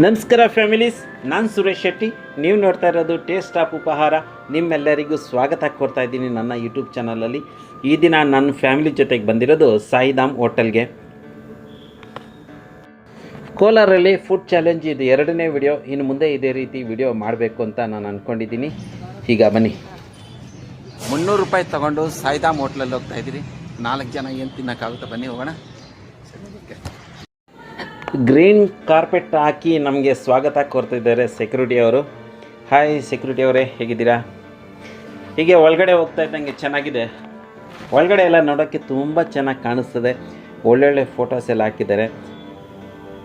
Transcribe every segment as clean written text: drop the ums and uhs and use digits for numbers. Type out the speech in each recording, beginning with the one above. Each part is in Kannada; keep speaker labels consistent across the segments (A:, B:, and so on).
A: ನಮಸ್ಕಾರ ಫ್ಯಾಮಿಲೀಸ್, ನಾನು ಸುರೇಶ್ ಶೆಟ್ಟಿ. ನೀವು ನೋಡ್ತಾ ಇರೋದು ಟೇಸ್ಟ್ ಆಫ್ ಉಪಹಾರ. ನಿಮ್ಮೆಲ್ಲರಿಗೂ ಸ್ವಾಗತ ಕೊಡ್ತಾ ಇದ್ದೀನಿ ನನ್ನ ಯೂಟ್ಯೂಬ್ ಚಾನಲಲ್ಲಿ. ಈ ದಿನ ನನ್ನ ಫ್ಯಾಮಿಲಿ ಜೊತೆಗೆ ಬಂದಿರೋದು ಸಾಯಿಧಾಮ್ ಹೋಟೆಲ್ಗೆ. ಕೋಲಾರಲ್ಲಿ ಫುಡ್ ಚಾಲೆಂಜ್ ಇದು 2ನೇ ವಿಡಿಯೋ. ಇನ್ನು ಮುಂದೆ ಇದೇ ರೀತಿ ವಿಡಿಯೋ ಮಾಡಬೇಕು ಅಂತ ನಾನು ಅಂದ್ಕೊಂಡಿದ್ದೀನಿ. ಈಗ ಬನ್ನಿ. 300 ರೂಪಾಯಿ ತೊಗೊಂಡು ಸಾಯಿಧಾಮ್ ಹೋಟ್ಲಲ್ಲಿ ಹೋಗ್ತಾ ಇದ್ದೀರಿ. 4 ಜನ ಏನು ತಿನ್ನೋಕ್ಕಾಗುತ್ತೆ, ಬನ್ನಿ ಹೋಗೋಣ. ಗ್ರೀನ್ ಕಾರ್ಪೆಟ್ ಹಾಕಿ ನಮಗೆ ಸ್ವಾಗತ ಕೋರ್ತಿದ್ದಾರೆ ಸೆಕ್ಯೂರಿಟಿ ಅವರು. ಹಾಯ್ ಸೆಕ್ಯೂರಿಟಿ ಅವರೇ, ಹೇಗಿದ್ದೀರಾ? ಹೀಗೆ ಒಳಗಡೆ ಹೋಗ್ತಾ ಇದ್ದಂಗೆ ಚೆನ್ನಾಗಿದೆ. ಒಳಗಡೆ ಎಲ್ಲ ನೋಡೋಕ್ಕೆ ತುಂಬ ಚೆನ್ನಾಗಿ ಕಾಣಿಸ್ತದೆ. ಒಳ್ಳೊಳ್ಳೆ ಫೋಟೋಸ್ ಎಲ್ಲ ಹಾಕಿದ್ದಾರೆ.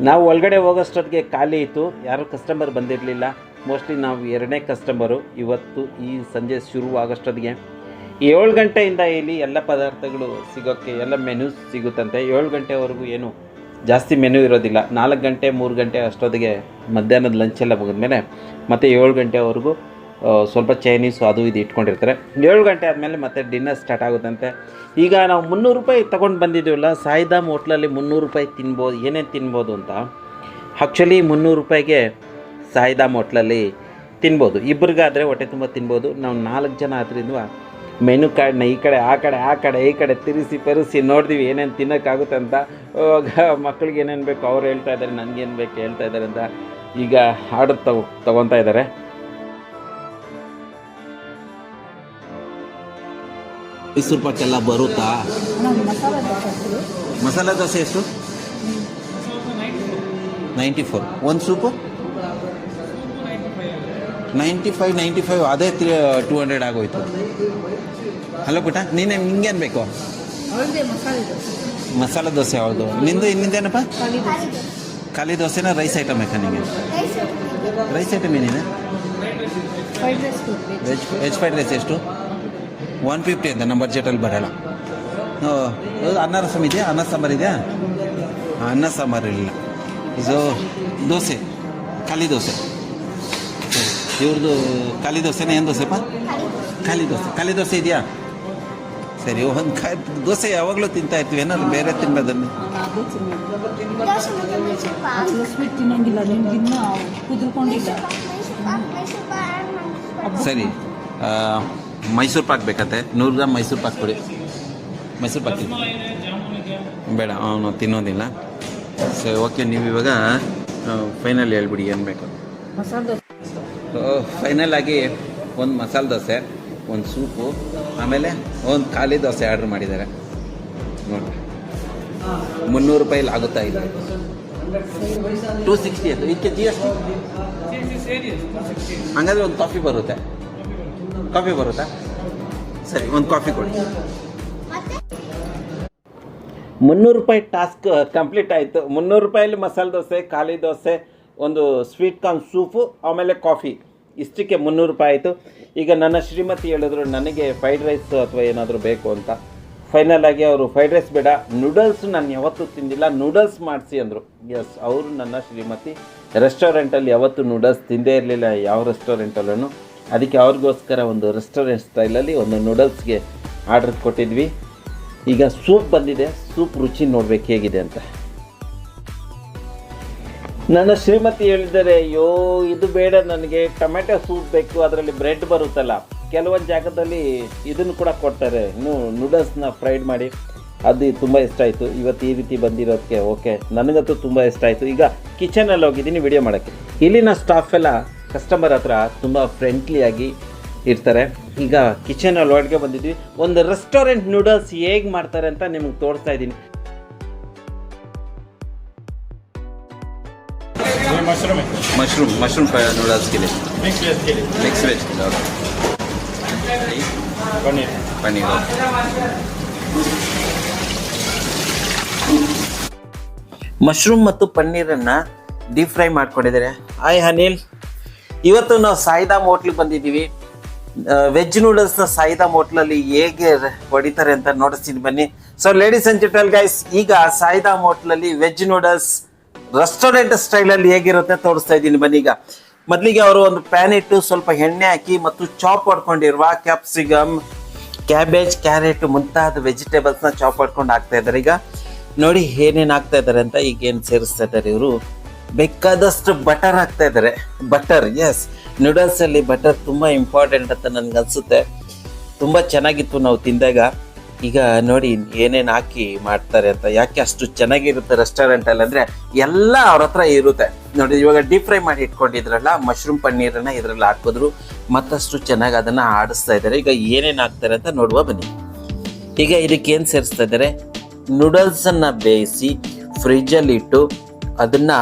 A: ನಾವು ಒಳಗಡೆ ಹೋಗೋಷ್ಟೊತ್ತಿಗೆ ಖಾಲಿ ಇತ್ತು, ಯಾರೂ ಕಸ್ಟಮರ್ ಬಂದಿರಲಿಲ್ಲ. ಮೋಸ್ಟ್ಲಿ ನಾವು 2ನೇ ಕಸ್ಟಮರು ಇವತ್ತು. ಈ ಸಂಜೆ ಶುರುವಾಗೋಷ್ಟೊತ್ತಿಗೆ 7 ಗಂಟೆಯಿಂದ ಇಲ್ಲಿ ಎಲ್ಲ ಪದಾರ್ಥಗಳು ಸಿಗೋಕ್ಕೆ ಎಲ್ಲ ಮೆನ್ಯೂಸ್ ಸಿಗುತ್ತಂತೆ. 7 ಗಂಟೆವರೆಗೂ ಏನು ಜಾಸ್ತಿ ಮೆನು ಇರೋದಿಲ್ಲ. 4 ಗಂಟೆ 3 ಗಂಟೆ ಅಷ್ಟೊತ್ತಿಗೆ ಮಧ್ಯಾಹ್ನದ ಲಂಚೆಲ್ಲ ಮುಗಿದ್ಮೇಲೆ ಮತ್ತೆ 7 ಗಂಟೆವರೆಗೂ ಸ್ವಲ್ಪ ಚೈನೀಸು ಅದು ಇದು ಇಟ್ಕೊಂಡಿರ್ತಾರೆ. 7 ಗಂಟೆ ಆದಮೇಲೆ ಮತ್ತೆ ಡಿನ್ನರ್ ಸ್ಟಾರ್ಟ್ ಆಗುತ್ತಂತೆ. ಈಗ ನಾವು 300 ರೂಪಾಯಿ ತೊಗೊಂಡು ಬಂದಿದ್ದೀವಲ್ಲ, ಸಾಯಿಧಾಮ್ ಹೋಟ್ಲಲ್ಲಿ 300 ರೂಪಾಯಿ ತಿನ್ಬೋದು, ಏನೇನು ತಿನ್ಬೋದು ಅಂತ. ಆ್ಯಕ್ಚುಲಿ 300 ರೂಪಾಯಿಗೆ ಸಾಯಿಧಾಮ್ ಹೋಟ್ಲಲ್ಲಿ ತಿನ್ಬೋದು. ಇಬ್ಬರಿಗಾದರೆ ಹೊಟ್ಟೆ ತುಂಬ ತಿನ್ಬೋದು. ನಾವು 4 ಜನ ಆದ್ರಿಂದ ಮೆನು ಕಾರ್ಡ್ನ ಈ ಕಡೆ ತಿರುಗಿಸಿ ಪೆರಿಸಿ ನೋಡಿದ್ವಿ ಏನೇನು ತಿನ್ನೋಕ್ಕಾಗುತ್ತೆ ಅಂತ. ಮಕ್ಳಿಗೆ ಏನೇನು ಬೇಕು ಅವ್ರು ಹೇಳ್ತಾ ಇದ್ದಾರೆ, ನನಗೇನು ಬೇಕು ಹೇಳ್ತಾ ಇದ್ದಾರೆ ಅಂತ. ಈಗ ಆರ್ಡರ್ ತೊಗೊತಾ ಇದ್ದಾರೆ. ಮೈಸೂರು ಪಾಕೆಲ್ಲ ಬರುತ್ತಾ? ಮಸಾಲೆ ದೋಸೆ ಎಷ್ಟು? 94. ಒಂದು ಸೂಪು 95 ಅದೇ 200 ಆಗೋಯ್ತು. ಹಲೋ ಪುಟ, ನಿಂಗೇನು ಬೇಕು? ಮಸಾಲೆ ದೋಸೆ ಯಾವುದು ನಿಂದು? ಇನ್ನಿಂದೇನಪ್ಪ? ಖಾಲಿ ದೋಸೆನ ರೈಸ್ ಐಟಮ್ ಬೇಕಾ ನಿಮಗೆ? ರೈಸ್ ಐಟಮ್ ಏನಿದೆ? ವೆಜ್ ಫ್ರೈಡ್ ರೈಸ್ ಎಷ್ಟು? 150 ಅಂತ. ನಮ್ಮ ಬಡ್ಜೆಟಲ್ಲಿ ಬರೋಲ್ಲ. ಅನ್ನ ರಸಮ್ ಇದೆಯಾ? ಅನ್ನ ಸಾಂಬಾರು ಇದೆಯಾ? ಅನ್ನ ಸಾಂಬಾರು ಇಲ್ಲ. ಇದು ದೋಸೆ, ಖಾಲಿ ದೋಸೆ. ಇವ್ರದ್ದು ಖಾಲಿ ದೋಸೆನೇ. ಏನು ದೋಸೆಪ್ಪ? ಖಾಲಿ ದೋಸೆ ಇದೆಯಾ? ಸರಿ, ಒಂದು ದೋಸೆ ಯಾವಾಗಲೂ ತಿಂತಾ ಇರ್ತೀವಿ, ಏನಾದ್ರು ಬೇರೆ ತಿನ್ನೋದನ್ನು. ಸರಿ, ಮೈಸೂರು ಪಾಕ್ ಬೇಕತ್ತೆ. 100 ಗ್ರಾಮ್ ಮೈಸೂರು ಪಾಕ್ ಕೊಡಿ. ಮೈಸೂರು ಪಾಕ್ ಬೇಡ, ಅವನು ತಿನ್ನೋದಿಲ್ಲ. ಸರಿ, ಓಕೆ. ನೀವು ಇವಾಗ ಫೈನಲ್ ಹೇಳ್ಬಿಡಿ ಏನು ಬೇಕು. ಫೈನಲ್ ಆಗಿ ಒಂದು ಮಸಾಲೆ ದೋಸೆ, ಒಂದು ಸೂಪು, ಆಮೇಲೆ ಒಂದು ಖಾಲಿ ದೋಸೆ ಆರ್ಡ್ರ್ ಮಾಡಿದ್ದಾರೆ. ನೋಡಿ, 300 ರೂಪಾಯಿಲಿ ಆಗುತ್ತಾ ಇಲ್ಲ? 260 ಅದು. ಇದಕ್ಕೆ GST? ಹಂಗಾದ್ರೆ ಒಂದು ಕಾಫಿ ಬರುತ್ತಾ? ಸರಿ, ಒಂದು ಕಾಫಿ ಕೊಡಿ. 300 ರೂಪಾಯಿ ಟಾಸ್ಕ್ ಕಂಪ್ಲೀಟ್ ಆಯಿತು. 300 ರೂಪಾಯಲ್ಲಿ ಮಸಾಲೆ ದೋಸೆ, ಖಾಲಿ ದೋಸೆ, ಒಂದು ಸ್ವೀಟ್ ಕಾರ್ನ್ ಸೂಪು, ಆಮೇಲೆ ಕಾಫಿ, ಇಷ್ಟಕ್ಕೆ 300 ರೂಪಾಯಿ ಆಯಿತು. ಈಗ ನನ್ನ ಶ್ರೀಮತಿ ಹೇಳಿದ್ರು ನನಗೆ ಫ್ರೈಡ್ ರೈಸ್ ಅಥವಾ ಏನಾದರೂ ಬೇಕು ಅಂತ. ಫೈನಲ್ ಆಗಿ ಅವರು ಫ್ರೈಡ್ ರೈಸ್ ಬೇಡ, ನೂಡಲ್ಸ್ ನಾನು ಯಾವತ್ತೂ ತಿಂದಿಲ್ಲ, ನೂಡಲ್ಸ್ ಮಾಡಿಸಿ ಅಂದರು. ಎಸ್, ಅವರು ನನ್ನ ಶ್ರೀಮತಿ ರೆಸ್ಟೋರೆಂಟಲ್ಲಿ ಯಾವತ್ತೂ ನೂಡಲ್ಸ್ ತಿಂದೇ ಇರಲಿಲ್ಲ, ಯಾವ ರೆಸ್ಟೋರೆಂಟಲ್ಲೂ. ಅದಕ್ಕೆ ಅವ್ರಿಗೋಸ್ಕರ ಒಂದು ರೆಸ್ಟೋರೆಂಟ್ ಸ್ಟೈಲಲ್ಲಿ ಒಂದು ನೂಡಲ್ಸ್ಗೆ ಆರ್ಡರ್ ಕೊಟ್ಟಿದ್ವಿ. ಈಗ ಸೂಪ್ ಬಂದಿದೆ, ಸೂಪ್ ರುಚಿ ನೋಡ್ಬೇಕು ಹೇಗಿದೆ ಅಂತ. ನನ್ನ ಶ್ರೀಮತಿ ಹೇಳಿದ್ದಾರೆ, ಅಯ್ಯೋ ಇದು ಬೇಡ, ನನಗೆ ಟೊಮೆಟೊ ಸೂಪ್ ಬೇಕು, ಅದರಲ್ಲಿ ಬ್ರೆಡ್ ಬರುತ್ತಲ್ಲ. ಕೆಲವೊಂದು ಜಾಗದಲ್ಲಿ ಇದನ್ನು ಕೂಡ ಕೊಡ್ತಾರೆ, ನೂಡಲ್ಸ್ನ ಫ್ರೈಡ್ ಮಾಡಿ. ಅದು ತುಂಬ ಇಷ್ಟ ಆಯಿತು. ಇವತ್ತು ಈ ರೀತಿ ಬಂದಿರೋದಕ್ಕೆ ಓಕೆ, ನನಗಂತೂ ತುಂಬ ಇಷ್ಟ ಆಯಿತು. ಈಗ ಕಿಚನಲ್ಲಿ ಹೋಗಿದ್ದೀನಿ ವಿಡಿಯೋ ಮಾಡೋಕ್ಕೆ. ಇಲ್ಲಿನ ಸ್ಟಾಫ್ ಎಲ್ಲ ಕಸ್ಟಮರ್ ಹತ್ರ ತುಂಬ ಫ್ರೆಂಡ್ಲಿಯಾಗಿ ಇರ್ತಾರೆ. ಈಗ ಕಿಚನಲ್ಲಿ ಒಳಗೆ ಬಂದಿದ್ವಿ. ಒಂದು ರೆಸ್ಟೋರೆಂಟ್ ನೂಡಲ್ಸ್ ಹೇಗೆ ಮಾಡ್ತಾರೆ ಅಂತ ನಿಮ್ಗೆ ತೋರಿಸ್ತಾ ಇದ್ದೀನಿ. मशरूम नूडल्स के लिए मिक्स वेज पनीर ಮಶ್ರೂಮ್ ಮತ್ತು ಪನ್ನೀರನ್ನು ಡೀಪ್ ಫ್ರೈ ಮಾಡ್ಕೊಂಡಿದ್ದಾರೆ. ಹಾಯ್ ಅನಿಲ್, ಇವತ್ತು ನಾವು ಸಾಯಿಧಾಮ್ ಹೋಟ್ಲಿಗೆ ಬಂದಿದ್ದೀವಿ. ವೆಜ್ ನೂಡಲ್ಸ್ನ ಸಾಯಿಧಾಮ್ ಹೋಟ್ಲಲ್ಲಿ ಹೇಗೆ ಹೊಡಿತಾರೆ ಅಂತ ನೋಡಿಸ್ತೀನಿ ಬನ್ನಿ. So ladies and gentle guys, ಈಗ ಸಾಯಿಧಾಮ್ ಹೋಟ್ಲಲ್ಲಿ ವೆಜ್ ನೂಡಲ್ಸ್ ರೆಸ್ಟೋರೆಂಟ್ ಸ್ಟೈಲಲ್ಲಿ ಹೇಗಿರುತ್ತೆ ತೋರಿಸ್ತಾ ಇದ್ದೀನಿ ಬನ್ನಿ. ಈಗ ಮೊದಲಿಗೆ ಅವರು ಒಂದು ಪ್ಯಾನ್ ಇಟ್ಟು ಸ್ವಲ್ಪ ಎಣ್ಣೆ ಹಾಕಿ ಮತ್ತು ಚಾಪ್ ಮಾಡ್ಕೊಂಡಿರುವ ಕ್ಯಾಪ್ಸಿಕಮ್, ಕ್ಯಾಬೇಜ್, ಕ್ಯಾರೆಟ್ ಮುಂತಾದ ವೆಜಿಟೇಬಲ್ಸ್ನ ಚಾಪ್ ಮಾಡ್ಕೊಂಡು ಹಾಕ್ತಾ ಇದ್ದಾರೆ. ಈಗ ನೋಡಿ ಏನೇನು ಹಾಕ್ತಾ ಇದ್ದಾರೆ ಅಂತ. ಈಗ ಏನು ಸೇರಿಸ್ತಾ ಇದ್ದಾರೆ ಇವರು, ಬೇಕಾದಷ್ಟು ಬಟರ್ ಹಾಕ್ತಾ ಇದ್ದಾರೆ. ಬಟರ್, ಎಸ್, ನೂಡಲ್ಸಲ್ಲಿ ಬಟರ್ ತುಂಬ ಇಂಪಾರ್ಟೆಂಟ್ ಅಂತ ನನಗನ್ಸುತ್ತೆ. ತುಂಬ ಚೆನ್ನಾಗಿತ್ತು ನಾವು ತಿಂದಾಗ. ಈಗ ನೋಡಿ ಏನೇನು ಹಾಕಿ ಮಾಡ್ತಾರೆ ಅಂತ. ಯಾಕೆ ಅಷ್ಟು ಚೆನ್ನಾಗಿರುತ್ತೆ ರೆಸ್ಟೋರೆಂಟಲ್ಲಿ ಅಂದರೆ ಎಲ್ಲ ಅವ್ರ ಹತ್ರ ಇರುತ್ತೆ ನೋಡಿ. ಇವಾಗ ಡೀಪ್ ಫ್ರೈ ಮಾಡಿ ಇಟ್ಕೊಂಡಿದ್ರಲ್ಲ ಮಶ್ರೂಮ್ ಪನ್ನೀರನ್ನು ಇದರಲ್ಲಿ ಹಾಕಿದ್ರು, ಮತ್ತಷ್ಟು ಚೆನ್ನಾಗಿ ಅದನ್ನು ಆಡಿಸ್ತಾ ಇದ್ದಾರೆ. ಈಗ ಏನೇನು ಹಾಕ್ತಾರೆ ಅಂತ ನೋಡುವ ಬನ್ನಿ. ಈಗ ಇದಕ್ಕೆ ಏನು ಸೇರಿಸ್ತಾ ಇದ್ದಾರೆ, ನೂಡಲ್ಸನ್ನು ಬೇಯಿಸಿ ಫ್ರಿಜ್ಜಲ್ಲಿ ಇಟ್ಟು ಅದನ್ನು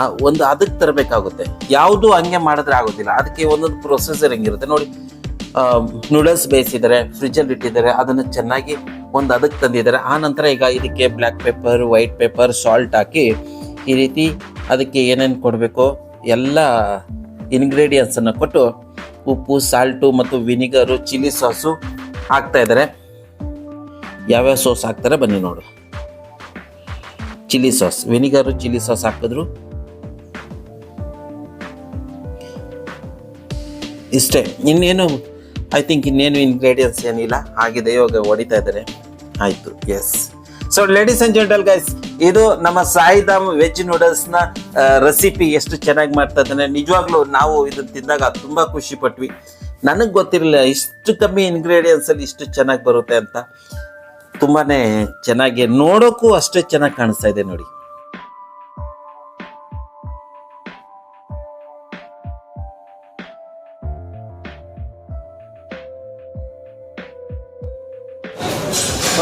A: ಅದಕ್ಕೆ ತರಬೇಕಾಗುತ್ತೆ. ಯಾವುದು ಹಂಗೆ ಮಾಡಿದ್ರೆ ಆಗೋದಿಲ್ಲ, ಅದಕ್ಕೆ ಒಂದೊಂದು ಪ್ರೊಸೆಸರ್ ಹೆಂಗಿರುತ್ತೆ ನೋಡಿ. ನೂಡಲ್ಸ್ ಬೇಯಿಸಿದ್ದಾರೆ, ಫ್ರಿಜ್ಜಲ್ಲಿ ಇಟ್ಟಿದ್ದಾರೆ, ಅದನ್ನು ಚೆನ್ನಾಗಿ ಅದಕ್ಕೆ ತಂದಿದ್ದಾರೆ. ಆ ನಂತರ ಈಗ ಇದಕ್ಕೆ black pepper, white pepper, salt ಹಾಕಿ ಈ ರೀತಿ ಅದಕ್ಕೆ ಏನೇನು ಕೊಡಬೇಕೋ ಎಲ್ಲ ಇಂಗ್ರೀಡಿಯೆಂಟ್ಸನ್ನು ಕೊಟ್ಟು ಉಪ್ಪು, ಸಾಲ್ಟು ಮತ್ತು ವಿನಿಗರು, ಚಿಲ್ಲಿ ಸಾಸು ಹಾಕ್ತಾ ಇದ್ದಾರೆ. ಯಾವ್ಯಾವ ಸಾಸ್ ಹಾಕ್ತಾರೆ ಬನ್ನಿ ನೋಡು. Chilli sauce, vinegar, chilli sauce ಹಾಕಿದ್ರು. ಇಷ್ಟೇ, ಇನ್ನೇನು ಐ ಥಿಂಕ್ ಇನ್ನೇನು ಇಂಗ್ರೀಡಿಯೆಂಟ್ಸ್ ಏನಿಲ್ಲ. ಆಗಿದೆ, ಇವಾಗ ಹೊಡಿತಾ ಇದ್ದಾರೆ. ಆಯಿತು, yes. So ladies and gentle guys, ಇದು ನಮ್ಮ ಸಾಯಿಧಾಮ್ ವೆಜ್ ನೂಡಲ್ಸ್ನ ರೆಸಿಪಿ ಎಷ್ಟು ಚೆನ್ನಾಗಿ ಮಾಡ್ತಾ ಇದ್ದಾನೆ. ನಿಜವಾಗ್ಲೂ ನಾವು ಇದನ್ನು ತಿಂದಾಗ ತುಂಬ ಖುಷಿ ಪಟ್ವಿ. ನನಗೆ ಗೊತ್ತಿರಲಿಲ್ಲ ಇಷ್ಟು ಕಮ್ಮಿ ಇಂಗ್ರೀಡಿಯೆಂಟ್ಸಲ್ಲಿ ಇಷ್ಟು ಚೆನ್ನಾಗಿ ಬರುತ್ತೆ ಅಂತ. ತುಂಬಾ ಚೆನ್ನಾಗಿ, ನೋಡೋಕ್ಕೂ ಅಷ್ಟೇ ಚೆನ್ನಾಗಿ ಕಾಣಿಸ್ತಾ ಇದೆ ನೋಡಿ.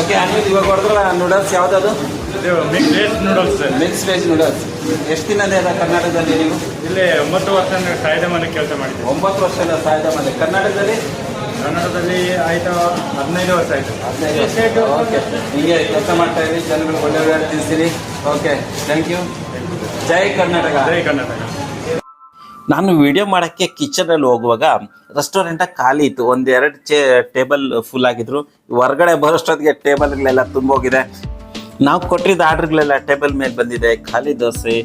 A: ಓಕೆ ಅನಿಲ್, ಇವಾಗ ಹೊಡೆದ್ರಲ್ಲ ನೂಡಲ್ಸ್ ಯಾವುದದು?
B: Mix veg noodles.
A: Mix veg noodles. ಎಷ್ಟು ದಿನದಿಂದ ಇದೆ ಕರ್ನಾಟಕದಲ್ಲಿ ನೀವು?
B: ಇಲ್ಲಿ 9 ವರ್ಷ ಸಾಯಿಧಾಮಲ್ಲಿ ಕೆಲಸ ಮಾಡಿದ್ದೆ.
A: 9 ವರ್ಷದ ಸಾಯಿಧಾಮಲ್ಲಿ. ಕರ್ನಾಟಕದಲ್ಲಿ
B: ಆಯಿತು 15 ವರ್ಷ ಆಯಿತು.
A: 15 ವರ್ಷ. ಓಕೆ, ಹೀಗೆ ಕೆಲಸ ಮಾಡ್ತಾ ಇದ್ದೀವಿ, ಜನಗಳು ಒಳ್ಳೆ ತಿಳಿಸಿರಿ. Okay, thank you. ಜೈ ಕರ್ನಾಟಕ.
B: ಜೈ ಕರ್ನಾಟಕ.
A: ನಾನು ವಿಡಿಯೋ ಮಾಡೋಕ್ಕೆ ಕಿಚನಲ್ಲಿ ಹೋಗುವಾಗ ರೆಸ್ಟೋರೆಂಟ ಖಾಲಿ ಇತ್ತು. 1-2 ಟೇಬಲ್ ಫುಲ್ ಆಗಿದ್ರು. ಹೊರಗಡೆ ಬರೋಷ್ಟೊತ್ತಿಗೆ ಟೇಬಲ್ಗಳೆಲ್ಲ ತುಂಬೋಗಿದೆ. ನಾವು ಕೊಟ್ಟಿದ್ದ ಆರ್ಡ್ರ್ಗಳೆಲ್ಲ ಟೇಬಲ್ ಮೇಲೆ ಬಂದಿದೆ. ಖಾಲಿ ದೋಸೆ,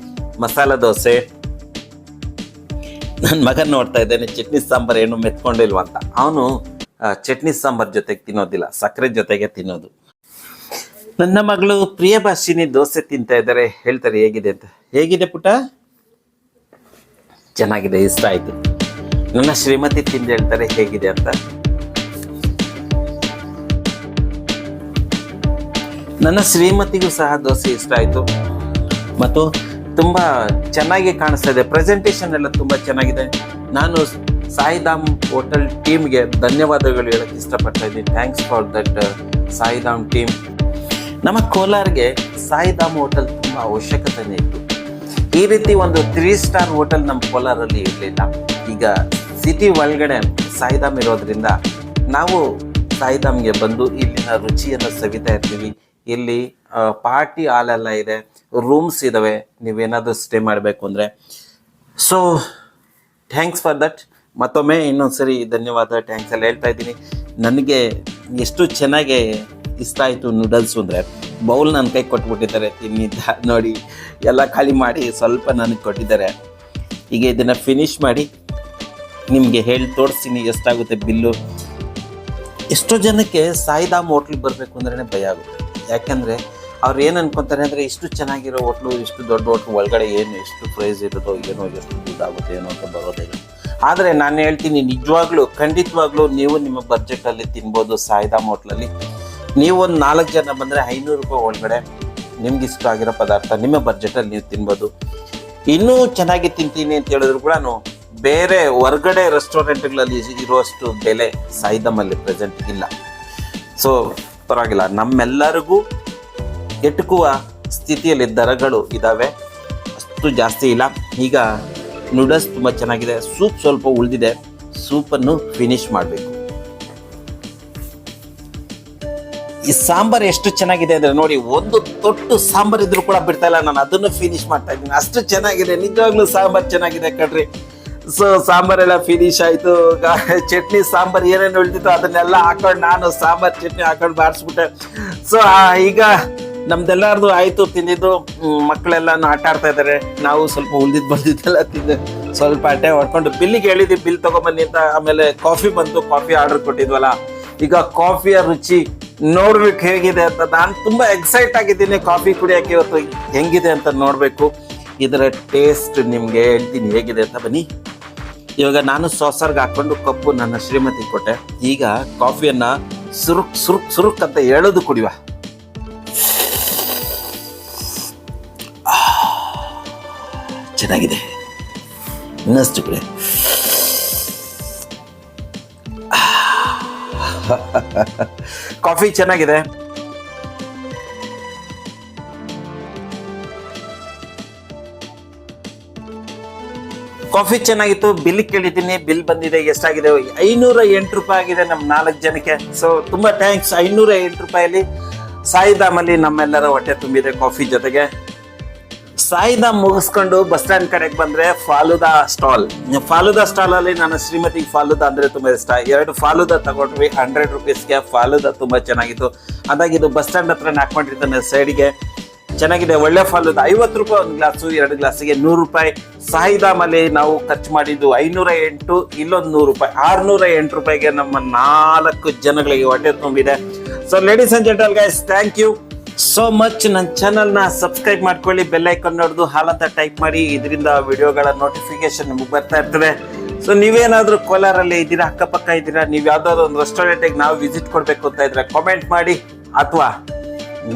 A: ಮಸಾಲ ದೋಸೆ. ನನ್ನ ಮಗನ ನೋಡ್ತಾ ಇದ್ದೇನೆ, ಚಟ್ನಿ ಸಾಂಬಾರು ಏನು ಮೆತ್ಕೊಂಡಿಲ್ವ ಅಂತ. ಅವನು ಚಟ್ನಿ ಸಾಂಬಾರು ಜೊತೆಗೆ ತಿನ್ನೋದಿಲ್ಲ, ಸಕ್ಕರೆ ಜೊತೆಗೆ ತಿನ್ನೋದು. ನನ್ನ ಮಗಳು ಪ್ರಿಯಭಾಷಿನಿ ದೋಸೆ ತಿಂತಾ ಇದ್ದಾರೆ. ಹೇಳ್ತಾರೆ ಹೇಗಿದೆ ಅಂತ. ಹೇಗಿದೆ ಪುಟ? ಚೆನ್ನಾಗಿದೆ, ಇಷ್ಟ ಆಯಿತು. ನನ್ನ ಶ್ರೀಮತಿ ತಿಂದು ಹೇಳ್ತಾರೆ ಹೇಗಿದೆ ಅಂತ. ನನ್ನ ಶ್ರೀಮತಿಗೂ ಸಹ ದೋಸೆ ಇಷ್ಟ ಆಯಿತು ಮತ್ತು ತುಂಬ ಚೆನ್ನಾಗಿ ಕಾಣಿಸ್ತಾ ಇದೆ. ಪ್ರೆಸೆಂಟೇಷನ್ ಎಲ್ಲ ತುಂಬ ಚೆನ್ನಾಗಿದೆ. ನಾನು ಸಾಯಿಧಾಮ್ ಹೋಟೆಲ್ ಟೀಮ್ಗೆ ಧನ್ಯವಾದಗಳು ಹೇಳಕ್ಕೆ ಇಷ್ಟಪಡ್ತಾ ಇದ್ದೀನಿ. Thanks for that Saidham team. ನಮ್ಮ ಕೋಲಾರ್ಗೆ ಸಾಯಿಧಾಮ್ ಹೋಟೆಲ್ ತುಂಬ ಅವಶ್ಯಕತೆನೇ ಇತ್ತು. ಈ ರೀತಿ ಒಂದು 3 ಸ್ಟಾರ್ ಹೋಟೆಲ್ ನಮ್ಮ ಕೋಲಾರಲ್ಲಿ ಇರಲಿಲ್ಲ. ಈಗ ಸಿಟಿ ಒಳಗಡೆ ಸಾಯಿಧಾಮ್ ಇರೋದ್ರಿಂದ ನಾವು ಸಾಯಿಧಾಮ್ಗೆ ಬಂದು ಇಲ್ಲಿನ ರುಚಿಯನ್ನು ಸವಿತಾ ಇರ್ತೀವಿ. ಇಲ್ಲಿ ಪಾರ್ಟಿ ಹಾಲೆಲ್ಲ ಇದೆ, ರೂಮ್ಸ್ ಇದ್ದಾವೆ ನೀವೇನಾದರೂ ಸ್ಟೇ ಮಾಡಬೇಕು ಅಂದರೆ. So thanks for that. ಮತ್ತೊಮ್ಮೆ ಇನ್ನೊಂದ್ಸರಿ ಧನ್ಯವಾದ, ಥ್ಯಾಂಕ್ಸ್ ಎಲ್ಲ ಹೇಳ್ತಾ ಇದ್ದೀನಿ. ನನಗೆ ಎಷ್ಟು ಚೆನ್ನಾಗಿ ಇಷ್ಟ ಆಯಿತು ನೂಡಲ್ಸು ಅಂದರೆ, ಬೌಲ್ ನನ್ನ ಕೈ ಕೊಟ್ಬಿಟ್ಟಿದ್ದಾರೆ, ತಿನ್ನಿದ್ದ ನೋಡಿ ಎಲ್ಲ ಖಾಲಿ ಮಾಡಿ ಸ್ವಲ್ಪ ನನಗೆ ಕೊಟ್ಟಿದ್ದಾರೆ. ಈಗ ಇದನ್ನು ಫಿನಿಷ್ ಮಾಡಿ ನಿಮಗೆ ಹೇಳಿ ತೋರಿಸ್ತೀನಿ ಎಷ್ಟಾಗುತ್ತೆ ಬಿಲ್ಲು. ಎಷ್ಟೋ ಜನಕ್ಕೆ ಸಾಯಿಧಾಮ್ ಹೋಟ್ಲಿಗೆ ಬರಬೇಕು ಅಂದ್ರೇ ಭಯ ಆಗುತ್ತೆ. ಯಾಕೆಂದರೆ ಅವ್ರು ಏನು ಅನ್ಕೊತಾರೆ ಅಂದರೆ ಇಷ್ಟು ಚೆನ್ನಾಗಿರೋ ಹೋಟ್ಲು, ಇಷ್ಟು ದೊಡ್ಡ ಹೋಟ್ಲು ಒಳಗಡೆ ಏನು ಎಷ್ಟು ಪ್ರೈಸ್ ಇರೋದೋ ಏನೋ, ಎಷ್ಟು ದುಡ್ಡಾಗುತ್ತೆ ಏನೋ ಅಂತ ಬರೋದಿಲ್ಲ. ಆದರೆ ನಾನು ಹೇಳ್ತೀನಿ ನಿಜವಾಗ್ಲೂ ಖಂಡಿತವಾಗ್ಲೂ ನೀವು ನಿಮ್ಮ ಬಡ್ಜೆಟಲ್ಲಿ ತಿನ್ಬೋದು ಸಾಯಿಧಾಮ್ ಹೋಟ್ಲಲ್ಲಿ. ನೀವು ಒಂದು 4 ಜನ ಬಂದರೆ 500 ರೂಪಾಯಿ ಒಳಗಡೆ ನಿಮ್ಗೆ ಇಷ್ಟ ಆಗಿರೋ ಪದಾರ್ಥ ನಿಮ್ಮ ಬಡ್ಜೆಟಲ್ಲಿ ನೀವು ತಿನ್ಬೋದು. ಇನ್ನೂ ಚೆನ್ನಾಗಿ ತಿಂತೀನಿ ಅಂತ ಹೇಳಿದ್ರು ಕೂಡ ಬೇರೆ ಹೊರಗಡೆ ರೆಸ್ಟೋರೆಂಟ್ಗಳಲ್ಲಿ ಇರುವಷ್ಟು ಬೆಲೆ ಸಾಯಿಧಾಮಲ್ಲಿ ಪ್ರೆಸೆಂಟ್ ಇಲ್ಲ. ಸೊ ಪರವಾಗಿಲ್ಲ, ನಮ್ಮೆಲ್ಲರಿಗೂ ಎಟುಕುವ ಸ್ಥಿತಿಯಲ್ಲಿ ದರಗಳು ಇದ್ದಾವೆ, ಅಷ್ಟು ಜಾಸ್ತಿ ಇಲ್ಲ. ಈಗ ನೂಡಲ್ಸ್ ತುಂಬ ಚೆನ್ನಾಗಿದೆ, ಸೂಪ್ ಸ್ವಲ್ಪ ಉಳಿದಿದೆ, ಸೂಪನ್ನು ಫಿನಿಶ್ ಮಾಡಬೇಕು. ಈ ಸಾಂಬಾರು ಎಷ್ಟು ಚೆನ್ನಾಗಿದೆ ಅಂದರೆ ನೋಡಿ, ಒಂದು ತೊಟ್ಟು ಸಾಂಬಾರು ಇದ್ರೂ ಕೂಡ ಬಿಡ್ತಾ ಇಲ್ಲ, ನಾನು ಅದನ್ನು ಫಿನಿಶ್ ಮಾಡ್ತಾ ಇದ್ದೀನಿ, ಅಷ್ಟು ಚೆನ್ನಾಗಿದೆ. ನಿಜವಾಗ್ಲೂ ಸಾಂಬಾರು ಚೆನ್ನಾಗಿದೆ ಕಣ್ರಿ. ಸೊ ಸಾಂಬಾರೆಲ್ಲ ಫಿನಿಶ್ ಆಯಿತು. ಚಟ್ನಿ ಸಾಂಬಾರು ಏನೇನು ಉಳಿದಿತ್ತು ಅದನ್ನೆಲ್ಲ ಹಾಕೊಂಡು ನಾನು ಸಾಂಬಾರು ಚಟ್ನಿ ಹಾಕೊಂಡು ಬಾರಿಸ್ಬಿಟ್ಟೆ. ಸೊ ಈಗ ನಮ್ದೆಲ್ಲರದು ಆಯಿತು ತಿಂದಿದ್ದು. ಮಕ್ಕಳೆಲ್ಲ ಆಟ ಆಡ್ತಾ ಇದ್ದಾರೆ, ನಾವು ಸ್ವಲ್ಪ ಉಳಿದಿದ್ದು ಬಂದಿದ್ದೆಲ್ಲ ತಿಂದು ಸ್ವಲ್ಪ ಆಟೆ ಹೊಡ್ಕೊಂಡು ಬಿಲ್ಲಿಗೆ ಹೇಳಿದ್ವಿ, ಬಿಲ್ ತೊಗೊಂಬನ್ನಿ ಅಂತ. ಆಮೇಲೆ ಕಾಫಿ ಬಂತು, ಕಾಫಿ ಆರ್ಡರ್ ಕೊಟ್ಟಿದ್ವಲ್ಲ, ಈಗ ಕಾಫಿಯ ರುಚಿ ನೋಡ್ಬೇಕು ಹೇಗಿದೆ ಅಂತ. ನಾನು ತುಂಬಾ ಎಕ್ಸೈಟ್ ಆಗಿದ್ದೀನಿ ಕಾಫಿ ಕುಡಿಯೋಕೆ ಇವತ್ತು. ಹೆಂಗಿದೆ ಅಂತ ನೋಡಬೇಕು. ಇದರ ಟೇಸ್ಟ್ ನಿಮ್ಗೆ ಹೇಳ್ತೀನಿ ಹೇಗಿದೆ ಅಂತ. ಬನ್ನಿ. ಇವಾಗ ನಾನು ಸಾಸರ್ಗೆ ಹಾಕೊಂಡು ಕಪ್ಪು ನನ್ನ ಶ್ರೀಮತಿ ಕೊಟ್ಟೆ. ಈಗ ಕಾಫಿಯನ್ನ ಸುರುಕ್ ಸುರುಕ್ ಸುರುಕ್ ಅಂತ ಎಳೆದು ಕುಡಿಯುವ. ಚೆನ್ನಾಗಿದೆ, ಇನ್ನಷ್ಟು ಕುಡಿ. ಕಾಫಿ ಚೆನ್ನಾಗಿದೆ. ಕಾಫಿ ಚೆನ್ನಾಗಿತ್ತು. ಬಿಲ್ ಕೇಳಿದ್ದೀನಿ, ಬಿಲ್ ಬಂದಿದೆ. ಎಷ್ಟಾಗಿದೆ? 508 ರೂಪಾಯಿ ಆಗಿದೆ ನಮ್ಮ 4 ಜನಕ್ಕೆ. ಸೊ ತುಂಬಾ ಥ್ಯಾಂಕ್ಸ್. 508 ರೂಪಾಯಲ್ಲಿ ಸಾಯಿಧಾಮಲ್ಲಿ ನಮ್ಮೆಲ್ಲರ ಹೊಟ್ಟೆ ತುಂಬಿದೆ ಕಾಫಿ ಜೊತೆಗೆ. ಸಾಯಿಧಾಮ್ ಮುಗಿಸ್ಕೊಂಡು ಬಸ್ ಸ್ಟ್ಯಾಂಡ್ ಕಡೆಗೆ ಬಂದ್ರೆ ಫಾಲುದಾ ಸ್ಟಾಲ್. ಫಾಲುದಾ ಸ್ಟಾಲ್ ಅಲ್ಲಿ ನನ್ನ ಶ್ರೀಮತಿಗೆ ಫಾಲುದಾ ಅಂದ್ರೆ ತುಂಬಾ ಇಷ್ಟ. 2 ಫಾಲುದಾ ತಗೊಂಡ್ವಿ 100 ರುಪೀಸ್ಗೆ. ಫಾಲುದಾ ತುಂಬಾ ಚೆನ್ನಾಗಿತ್ತು. ಅದಾಗಿದ್ದು ಬಸ್ ಸ್ಟ್ಯಾಂಡ್ ಹತ್ರ ಹಾಕೊಂಡಿರ್ತಾನೆ ಸೈಡ್ಗೆ. ಚೆನ್ನಾಗಿದೆ, ಒಳ್ಳೆ ಫಾಲುದಾ. 50 ರೂಪಾಯಿ ಒಂದು ಗ್ಲಾಸು, 2 ಗ್ಲಾಸಿಗೆ 100 ರೂಪಾಯಿ. ಸಾಯಿಧಾಮಲ್ಲಿ ನಾವು ಖರ್ಚು ಮಾಡಿದ್ದು 508, ಇಲ್ಲೊಂದು 100 ರೂಪಾಯಿ. 608 ರೂಪಾಯಿಗೆ ನಮ್ಮ 4 ಜನಗಳಿಗೆ ಹೊಟ್ಟೆ ತುಂಬಿದೆ. So ladies and gentle guys, thank you so much. ನನ್ನ ಚಾನಲ್ನ ಸಬ್ಸ್ಕ್ರೈಬ್ ಮಾಡ್ಕೊಳ್ಳಿ, ಬೆಲ್ ಐಕಾನ್ ನೋಡ್ದು ಹಾಲ್ ಅಂತ ಟೈಪ್ ಮಾಡಿ. ಇದರಿಂದ ವಿಡಿಯೋಗಳ ನೋಟಿಫಿಕೇಶನ್ ನಿಮಗೆ ಬರ್ತಾ ಇರ್ತದೆ. ಸೊ ನೀವೇನಾದ್ರೂ ಕೋಲಾರಲ್ಲಿ ಇದ್ದೀರಾ, ಅಕ್ಕಪಕ್ಕ ಇದ್ದೀರಾ, ನೀವು ಯಾವ್ದಾದ್ರು ಒಂದು ರೆಸ್ಟೋರೆಂಟಿಗೆ ನಾವು ವಿಸಿಟ್ ಕೊಡ್ಬೇಕು ಅಂತ ಇದ್ರೆ ಕಾಮೆಂಟ್ ಮಾಡಿ. ಅಥವಾ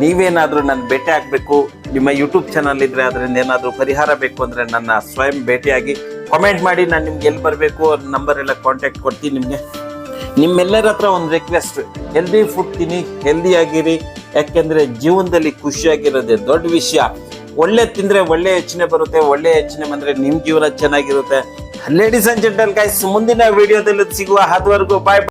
A: ನೀವೇನಾದ್ರೂ ನನ್ನ ಭೇಟಿ ಆಗಬೇಕು, ನಿಮ್ಮ ಯೂಟ್ಯೂಬ್ ಚಾನಲ್ ಇದ್ರೆ ಅದರಿಂದ ಏನಾದರೂ ಪರಿಹಾರ ಬೇಕು ಅಂದ್ರೆ ನನ್ನ ಸ್ವಯಂ ಭೇಟಿಯಾಗಿ ಕಾಮೆಂಟ್ ಮಾಡಿ. ನಾನು ನಿಮ್ಗೆ ಎಲ್ಲಿ ಬರಬೇಕು ನಂಬರ್ ಎಲ್ಲ ಕಾಂಟ್ಯಾಕ್ಟ್ ಕೊಡ್ತೀನಿ ನಿಮಗೆ. ನಿಮ್ಮೆಲ್ಲರ ಹತ್ರ ಒಂದು ರಿಕ್ವೆಸ್ಟ್, ಹೆಲ್ದಿ ಫುಡ್ ತಿನ್ನಿ, ಹೆಲ್ದಿ ಆಗಿರಿ. ಯಾಕೆಂದ್ರೆ ಜೀವನದಲ್ಲಿ ಖುಷಿಯಾಗಿರೋದೇ ದೊಡ್ಡ ವಿಷಯ. ಒಳ್ಳೆ ತಿಂದ್ರೆ ಒಳ್ಳೆ ಯೋಚನೆ ಬರುತ್ತೆ, ಒಳ್ಳೆ ಯೋಚನೆ ಬಂದ್ರೆ ನಿಮ್ ಜೀವನ ಚೆನ್ನಾಗಿರುತ್ತೆ. ಲೇಡೀಸ್ ಅಂಡ್ ಜೆಂಟಲ್ ಗೈಸ್, ಮುಂದಿನ ವಿಡಿಯೋದಲ್ಲಿ ಸಿಗುವ. ಅದುವರೆಗೂ ಬಾಯ್.